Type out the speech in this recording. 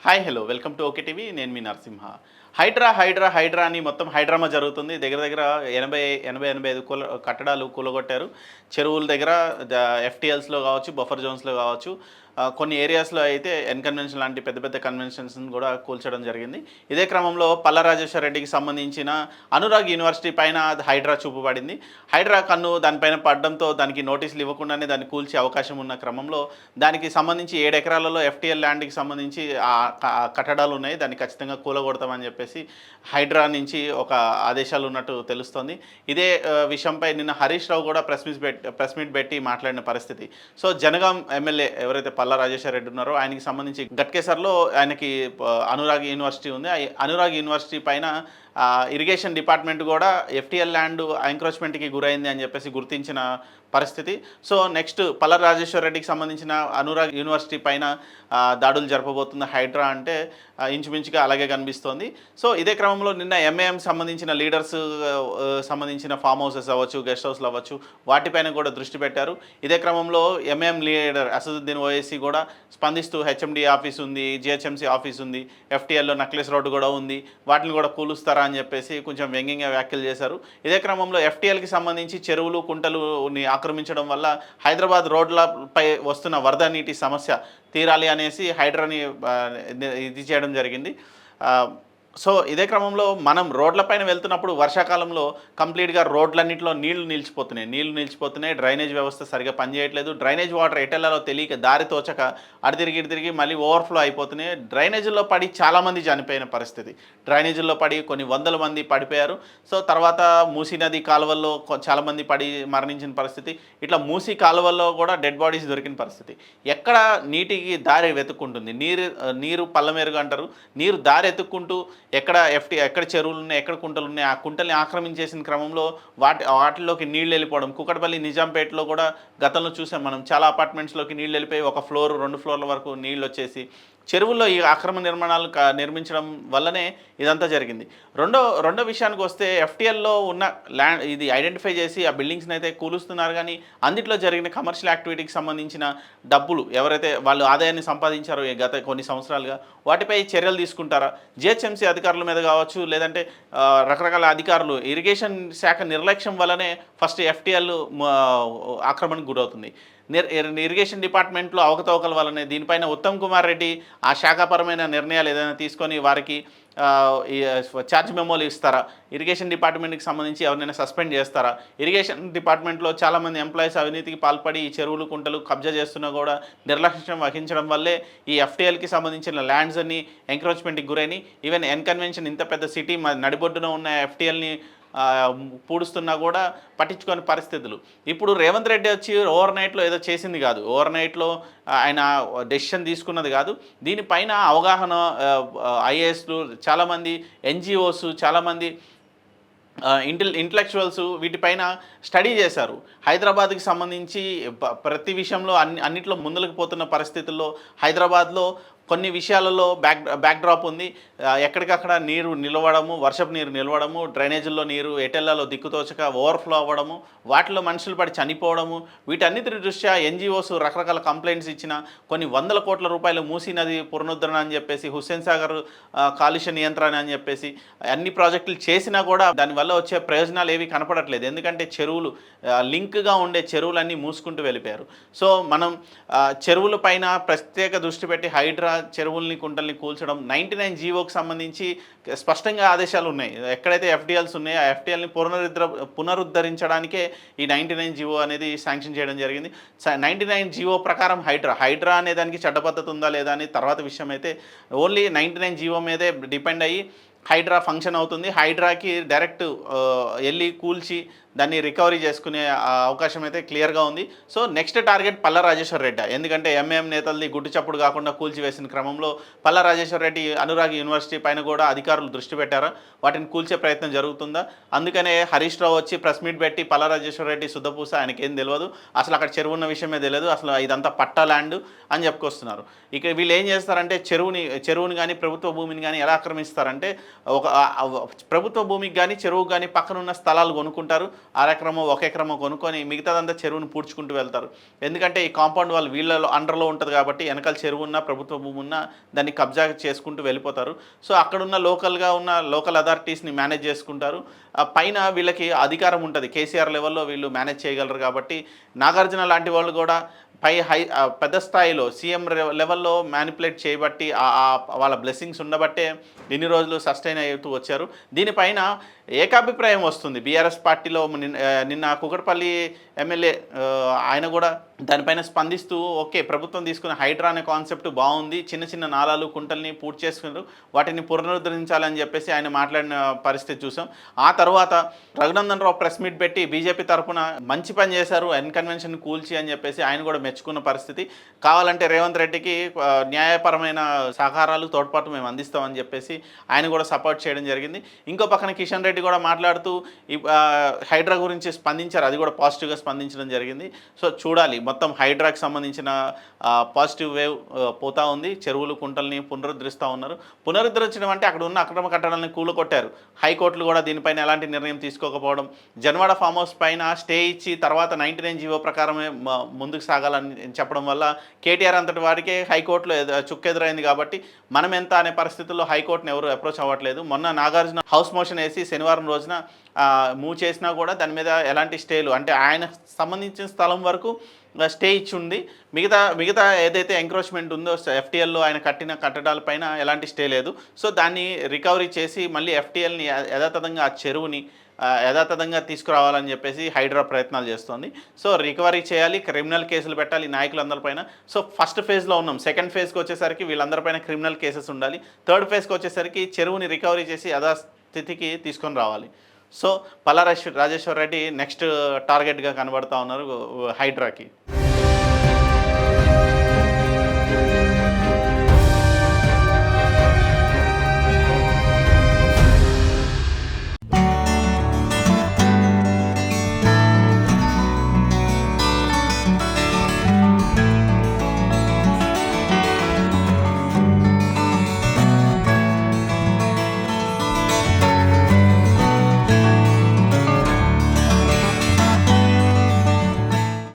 Hi hello welcome to okay TV. నేను మీ నరసింహ. హైడ్రా అని మొత్తం హైడ్రామా జరుగుతుంది. దగ్గర దగ్గర 85 కట్టడాలు కూలగొట్టారు. చెరువుల దగ్గర ఎఫ్టీఎల్స్లో కావచ్చు, బఫర్ జోన్స్లో కావచ్చు, కొన్ని ఏరియాస్లో అయితే కన్వెన్షన్ లాంటి పెద్ద పెద్ద కన్వెన్షన్స్ని కూడా కూల్చడం జరిగింది. ఇదే క్రమంలో పల్లా రాజేశ్వర రెడ్డికి సంబంధించిన అనురాగ్ యూనివర్సిటీ పైన హైడ్రా చూపబడింది. హైడ్రా కన్ను దానిపైన పడడంతో దానికి నోటీసులు ఇవ్వకుండానే దాన్ని కూల్చే అవకాశం ఉన్న క్రమంలో దానికి సంబంధించి 7 ఎకరాలలో ఎఫ్టీఎల్ ల్యాండ్కి సంబంధించి కట్టడాలు ఉన్నాయి. దాన్ని ఖచ్చితంగా కూలగొడతామని చెప్పేసి హైడ్రా నుంచి ఒక ఆదేశాలు ఉన్నట్టు తెలుస్తోంది. ఇదే విషయంపై నిన్న హరీష్ రావు కూడా ప్రెస్ మీట్ పెట్టి మాట్లాడిన పరిస్థితి. సో జనగాం ఎమ్మెల్యే ఎవరైతే పల్లా రాజేశ్వర రెడ్డి ఉన్నారో ఆయనకి సంబంధించి గట్కేసర్లో ఆయనకి అనురాగ్ యూనివర్సిటీ ఉంది. ఆ అనురాగ్ యూనివర్సిటీ పైన ఇరిగేషన్ డిపార్ట్మెంట్ కూడా ఎఫ్టీఎల్ ల్యాండ్ ఎంక్రోచ్మెంట్కి గురైంది అని చెప్పేసి గుర్తించిన పరిస్థితి. సో నెక్స్ట్ పల్లా రాజేశ్వర రెడ్డికి సంబంధించిన అనురాగ్ యూనివర్సిటీ పైన దాడులు జరపబోతున్న హైడ్రా అంటే ఇంచుమించుగా అలాగే కనిపిస్తోంది. సో ఇదే క్రమంలో నిన్న ఎంఏఎం సంబంధించిన లీడర్స్ సంబంధించిన ఫామ్ హౌసెస్ అవ్వచ్చు, గెస్ట్ హౌస్లు అవ్వచ్చు, వాటిపైన కూడా దృష్టి పెట్టారు. ఇదే క్రమంలో ఎంఏఎం లీడర్ అసదుద్దీన్ ఓవైసీ కూడా స్పందిస్తూ హెచ్ఎండి ఆఫీస్ ఉంది, జిహెచ్ఎంసీ ఆఫీస్ ఉంది, ఎఫ్టీఎల్లో నక్లెస్ రోడ్డు కూడా ఉంది, వాటిని కూడా కూలుస్తారా అని చెప్పేసి కొంచెం వ్యంగ్యంగా వ్యాఖ్యలు చేశారు. ఇదే క్రమంలో ఎఫ్టీఎల్కి సంబంధించి చెరువులు, కుంటలుని ఆక్రమించడం వల్ల హైదరాబాద్ రోడ్లపై వస్తున్న వరద నీటి సమస్య తీరాలి అనేసి హైడ్రాని ఇది చేయడం జరిగింది. సో ఇదే క్రమంలో మనం రోడ్లపైన వెళ్తున్నప్పుడు వర్షాకాలంలో కంప్లీట్గా రోడ్లన్నింటిలో నీళ్లు నిలిచిపోతున్నాయి. డ్రైనేజ్ వ్యవస్థ సరిగా పనిచేయట్లేదు. డ్రైనేజ్ వాటర్ ఎటెల్లాలో తెలియక దారి తోచక అడితిరిగి మళ్ళీ ఓవర్ఫ్లో అయిపోతున్నాయి. డ్రైనేజీల్లో పడి చాలామంది చనిపోయిన పరిస్థితి. డ్రైనేజీల్లో పడి కొన్ని వందల మంది పడిపోయారు. సో తర్వాత మూసీ నది కాలువల్లో చాలామంది పడి మరణించిన పరిస్థితి. ఇట్లా మూసీ కాలువల్లో కూడా డెడ్ బాడీస్ దొరికిన పరిస్థితి. ఎక్కడ నీటికి దారి వెతుక్కుంటుంది, నీరు పల్లమేరుగా అంటారు, నీరు దారి ఎత్తుక్కుంటూ ఎక్కడ చెరువులు ఉన్నాయి, ఎక్కడ కుంటలు ఉన్నాయి, ఆ కుంటల్ని ఆక్రమించేసిన క్రమంలో వాటిలోకి నీళ్ళు వెళ్ళిపోవడం. కుకట్పల్లి నిజాంపేటలో కూడా గతంలో చూసాం మనం, చాలా అపార్ట్మెంట్స్లోకి నీళ్ళు వెళ్ళిపోయి 1 ఫ్లోర్ 2 ఫ్లోర్ల వరకు నీళ్ళు వచ్చేసి చెరువుల్లో ఈ అక్రమ నిర్మాణాలు నిర్మించడం వల్లనే ఇదంతా జరిగింది. రెండో విషయానికి వస్తే ఎఫ్టీఎల్లో ఉన్న ల్యాండ్ ఇది ఐడెంటిఫై చేసి ఆ బిల్డింగ్స్ని అయితే కూలుస్తున్నారు. కానీ అందులో జరిగిన కమర్షియల్ యాక్టివిటీకి సంబంధించిన డబ్బులు ఎవరైతే వాళ్ళు ఆదాయాన్ని సంపాదించారో గత కొన్ని సంవత్సరాలుగా వాటిపై చర్యలు తీసుకుంటారా? జిహెచ్ఎంసీ అధికారుల మీద కావచ్చు, లేదంటే రకరకాల అధికారులు ఇరిగేషన్ శాఖ నిర్లక్ష్యం వల్లనే ఫస్ట్ ఎఫ్టీఎల్ ఆక్రమణకు గురవుతుంది. ఇరిగేషన్ డిపార్ట్మెంట్లో అవకతవకల వల్లనే దీనిపైన ఉత్తమ్ కుమార్ రెడ్డి ఆ శాఖాపరమైన నిర్ణయాలు ఏదైనా తీసుకొని వారికి ఛార్జ్ మెమోలు ఇస్తారా? ఇరిగేషన్ డిపార్ట్మెంట్కి సంబంధించి ఎవరినైనా సస్పెండ్ చేస్తారా? ఇరిగేషన్ డిపార్ట్మెంట్లో చాలామంది ఎంప్లాయీస్ అవినీతికి పాల్పడి ఈ చెరువులు, కుంటలు కబ్జా చేస్తున్నా కూడా నిర్లక్ష్యం వహించడం వల్లే ఈ ఎఫ్టీఎల్కి సంబంధించిన ల్యాండ్స్ అన్ని ఎంక్రోచ్మెంట్కి గురైన. ఈవెన్ కన్వెన్షన్ ఇంత పెద్ద సిటీ నడిబొడ్డున ఉన్న ఎఫ్టీఎల్ని పూడుస్తున్నా కూడా పట్టించుకోని పరిస్థితులు. ఇప్పుడు రేవంత్ రెడ్డి వచ్చి ఓవర్ నైట్లో ఏదో చేసింది కాదు, ఓవర్ నైట్లో ఆయన డెసిషన్ తీసుకున్నది కాదు. దీనిపైన అవగాహన ఐఏఎస్లు, చాలామంది ఎన్జిఓస్, చాలామంది ఇంటలెక్చువల్స్ వీటిపైన స్టడీ చేశారు. హైదరాబాద్కి సంబంధించి ప్రతి విషయంలో అన్నిట్లో ముందుకు పోతున్న పరిస్థితుల్లో హైదరాబాద్లో కొన్ని విషయాలలో బ్యాక్డ్రాప్ ఉంది. ఎక్కడికక్కడ నీరు నిలవడము, వర్షపు నీరు నిలవడము, డ్రైనేజీల్లో నీరు ఎటెల్లాలో దిక్కుతోచక ఓవర్ఫ్లో అవ్వడము, వాటిలో మనుషులు పడి చనిపోవడము, వీటన్నిటి దృష్ట్యా ఎన్జిఓస్ రకరకాల కంప్లైంట్స్ ఇచ్చిన కొన్ని వందల కోట్ల రూపాయలు మూసీ నది పునరుద్ధరణ అని చెప్పేసి, హుస్సేన్ సాగర్ కాలుష్య నియంత్రణ అని చెప్పేసి అన్ని ప్రాజెక్టులు చేసినా కూడా దానివల్ల వచ్చే ప్రయోజనాలు ఏవి కనపడట్లేదు. ఎందుకంటే చెరువులు లింక్గా ఉండే చెరువులన్నీ మూసుకుంటూ వెళ్ళిపోయారు. సో మనం చెరువుల పైన ప్రత్యేక దృష్టి పెట్టి హైడ్రా చెరువుల్ని, కుంటల్ని కూల్చడం 99 జీవోకి సంబంధించి స్పష్టంగా ఆదేశాలు ఉన్నాయి. ఎక్కడైతే ఎఫ్టీఎల్స్ ఉన్నాయో ఆ ఎఫ్టీఎల్ని పునరుద్ధరించడానికే ఈ 99 జీవో అనేది శాంక్షన్ చేయడం జరిగింది. 99 జీవో ప్రకారం హైడ్రా అనే దానికి చట్టబద్ధత ఉందా లేదా అని తర్వాత విషయం అయితే ఓన్లీ 99 జీవో మీదే డిపెండ్ అయ్యి హైడ్రా ఫంక్షన్ అవుతుంది. హైడ్రాకి డైరెక్ట్ వెళ్ళి కూల్చి దాన్ని రికవరీ చేసుకునే అవకాశం అయితే క్లియర్గా ఉంది. So next target Palla Rajeshwara Reddy. ఎందుకంటే ఎంఏఎం నేతలది గుడ్డు చప్పుడు కాకుండా కూల్చివేసిన క్రమంలో పల్లా రాజేశ్వర రెడ్డి అనురాగ్ యూనివర్సిటీ పైన కూడా అధికారులు దృష్టి పెట్టారా? వాటిని కూల్చే ప్రయత్నం జరుగుతుందా? అందుకనే హరీష్ రావు వచ్చి ప్రెస్ మీట్ పెట్టి పల్లా రాజేశ్వర రెడ్డి శుద్ధపూస, ఆయనకేం తెలియదు, అసలు అక్కడ చెరువు ఉన్న విషయమే తెలియదు, అసలు ఇదంతా పట్టా ల్యాండ్ అని చెప్పుకొస్తున్నారు. ఇక వీళ్ళు ఏం చేస్తారంటే చెరువుని కానీ ప్రభుత్వ భూమిని కానీ ఎలా ఆక్రమిస్తారంటే ప్రభుత్వ భూమికి కానీ చెరువుకు కానీ పక్కనున్న స్థలాలు కొనుక్కుంటారు, అరెకరమో 1 ఎకరమో కొనుక్కొని మిగతాదంతా చెరువును పూడ్చుకుంటూ వెళ్తారు. ఎందుకంటే ఈ కాంపౌండ్ వాళ్ళు వీళ్ళలో అండర్‌లో ఉంటది కాబట్టి వెనకాల చెరువు ఉన్నా, ప్రభుత్వ భూమి ఉన్నా దాన్ని కబ్జా చేసుకుంటూ వెళ్ళిపోతారు. సో, అక్కడున్న లోకల్‌గా ఉన్న లోకల్ అథారిటీస్‌ని మేనేజ్ చేసుకుంటారు. పైన వీళ్ళకి అధికారం ఉంటది. కేసీఆర్ లెవెల్‌లో వీళ్ళు మేనేజ్ చేయగలరు కాబట్టి, నాగార్జున లాంటి వాళ్ళు గూడా పెద్ద స్థాయిలో సీఎం లెవెల్‌లో మ్యానిపులేట్ చేయబట్టి వాళ్ళ బ్లెస్సింగ్స్ ఉండబట్టే ఇన్ని రోజులు సస్టైన్ అవుతూ వచ్చారు. దీనిపైన ఏకాభిప్రాయం వస్తుంది. బీఆర్ఎస్ పార్టీలో నిన్న కూకట్పల్లి ఎమ్మెల్యే ఆయన కూడా దానిపైన స్పందిస్తూ ఓకే, ప్రభుత్వం తీసుకున్న హైడ్రా అనే కాన్సెప్ట్ బాగుంది, చిన్న చిన్న నాలాలు కుంటల్ని పూర్తి చేసుకున్నారు, వాటిని పునరుద్ధరించాలని చెప్పేసి ఆయన మాట్లాడిన పరిస్థితి చూసాం. ఆ తర్వాత రఘునందన్ రావు ప్రెస్ మీట్ పెట్టి బీజేపీ తరఫున మంచి పని చేశారు, కన్వెన్షన్ కూల్చి అని చెప్పేసి ఆయన కూడా మెచ్చుకున్న పరిస్థితి. కావాలంటే రేవంత్ రెడ్డికి న్యాయపరమైన సహకారాలు తోడ్పాటు మేము అందిస్తామని చెప్పేసి ఆయన కూడా సపోర్ట్ చేయడం జరిగింది. ఇంకో పక్కన కిషన్ రెడ్డి కూడా మాట్లాడుతూ హైడ్రా గురించి స్పందించారు, అది కూడా పాజిటివ్గా స్పందించడం జరిగింది. సో చూడాలి, మొత్తం హైడ్రాకి సంబంధించిన పాజిటివ్ వేవ్ పోతా ఉంది. చెరువులు కుంటల్ని పునరుద్ధరిస్తూ ఉన్నారు. పునరుద్ధరించడం అంటే అక్కడ ఉన్న అక్రమ కట్టడాలను కూలగొట్టారు. హైకోర్టులు కూడా దీనిపైన ఎలాంటి నిర్ణయం తీసుకోకపోవడం, జన్వాడ ఫామ్ హౌస్ పైన స్టే ఇచ్చి తర్వాత 99 జీవో ప్రకారమే ముందుకు సాగాలని చెప్పడం వల్ల కేటీఆర్ అంతటి వారికే హైకోర్టులో చుక్కెదురైంది. కాబట్టి మనం ఎంత అనే పరిస్థితుల్లో హైకోర్టును ఎవరు అప్రోచ్ అవ్వట్లేదు. మొన్న నాగార్జున హౌస్ మోషన్ వేసి శనివారం రోజున మూవ్ చేసినా కూడా దాని మీద ఎలాంటి స్టేలు అంటే ఆయన సంబంధించిన స్థలం వరకు స్టే ఇచ్చి ఉంది. మిగతా ఏదైతే ఎంక్రోచ్మెంట్ ఉందో ఎఫ్టీఎల్లో ఆయన కట్టిన కట్టడాలపైన ఎలాంటి స్టే లేదు. సో దాన్ని రికవరీ చేసి మళ్ళీ ఎఫ్టీఎల్ని యథాతథంగా ఆ చెరువుని యథాతథంగా తీసుకురావాలని చెప్పేసి హైడ్రా ప్రయత్నాలు చేస్తోంది. సో రికవరీ చేయాలి, క్రిమినల్ కేసులు పెట్టాలి నాయకులందరిపైన. సో ఫస్ట్ ఫేజ్లో ఉన్నాం. సెకండ్ ఫేజ్కి వచ్చేసరికి వీళ్ళందరిపైన క్రిమినల్ కేసెస్ ఉండాలి. థర్డ్ ఫేజ్కి వచ్చేసరికి చెరువుని రికవరీ చేసి యథాస్థితికి తీసుకొని రావాలి. సో పల్లా రాజేశ్వర్ రెడ్డి నెక్స్ట్ టార్గెట్గా కనబడతా ఉన్నారు హైడ్రాకి.